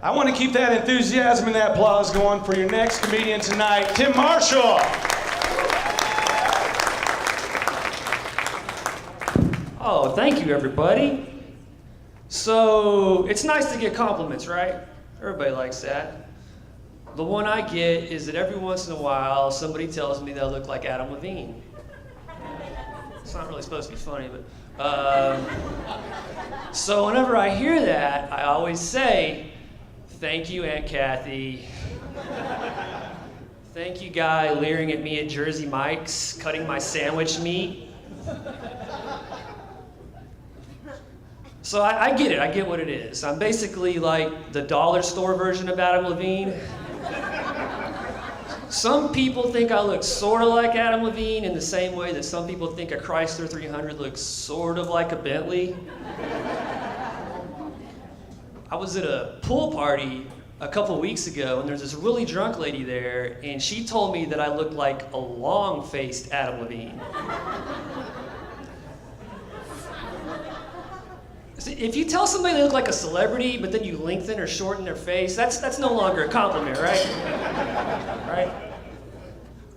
I want to keep that enthusiasm and that applause going for your next comedian tonight, Tim Marshall. Oh, thank you, everybody. So, it's nice to get compliments, right? Everybody likes that. The one I get is that every once in a while, somebody tells me that I look like Adam Levine. It's not really supposed to be funny, but... So whenever I hear that, I always say, thank you, Aunt Kathy. Thank you, guy leering at me at Jersey Mike's, cutting my sandwich meat. So I get it, I get what it is. I'm basically like the dollar store version of Adam Levine. Some people think I look sort of like Adam Levine in the same way that some people think a Chrysler 300 looks sort of like a Bentley. I was at a pool party a couple weeks ago, and there's this really drunk lady there, and she told me that I looked like a long-faced Adam Levine. If you tell somebody they look like a celebrity, but then you lengthen or shorten their face, that's no longer a compliment, right? Right?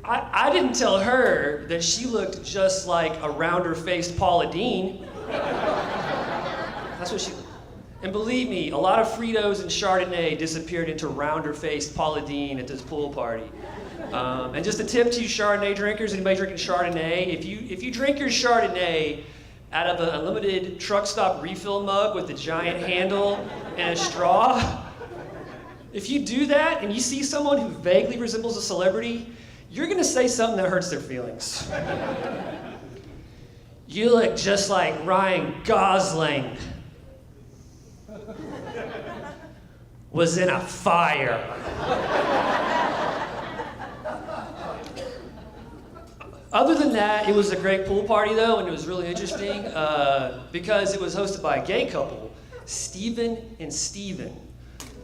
I didn't tell her that she looked just like a rounder-faced Paula Deen. That's what she... And believe me, a lot of Fritos and Chardonnay disappeared into rounder-faced Paula Deen at this pool party. And just a tip to you Chardonnay drinkers, anybody drinking Chardonnay, if you drink your Chardonnay out of an unlimited truck stop refill mug with a giant handle and a straw, if you do that and you see someone who vaguely resembles a celebrity, you're gonna say something that hurts their feelings. You look just like Ryan Gosling was in a fire. Other than that, it was a great pool party though, and it was really interesting because it was hosted by a gay couple, Steven and Steven.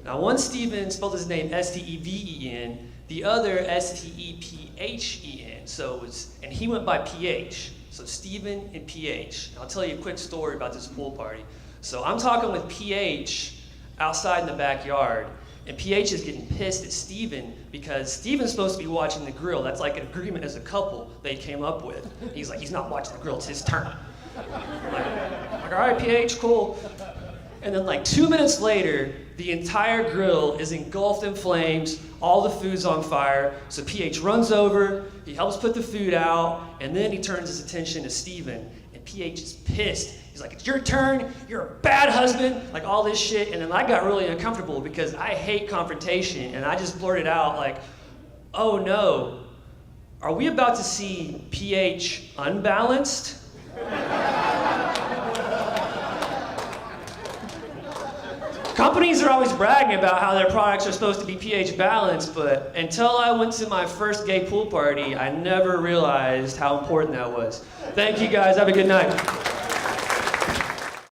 Now one Steven spelled his name S-T-E-V-E-N, the other S-T-E-P-H-E-N. So it was, and he went by PH. So Steven and PH. And I'll tell you a quick story about this pool party. So I'm talking with PH outside in the backyard, and PH is getting pissed at Steven because Steven's supposed to be watching the grill. That's like an agreement as a couple they came up with. He's like, he's not watching the grill, it's his turn. Like, all right, PH, cool. And then like 2 minutes later, the entire grill is engulfed in flames, all the food's on fire, so PH runs over, he helps put the food out, and then he turns his attention to Steven, and PH is pissed. He's like, it's your turn, you're a bad husband, like all this shit. And then I got really uncomfortable because I hate confrontation, and I just blurted out like, oh no, are we about to see PH unbalanced? Companies are always bragging about how their products are supposed to be pH balanced, but until I went to my first gay pool party, I never realized how important that was. Thank you guys, have a good night.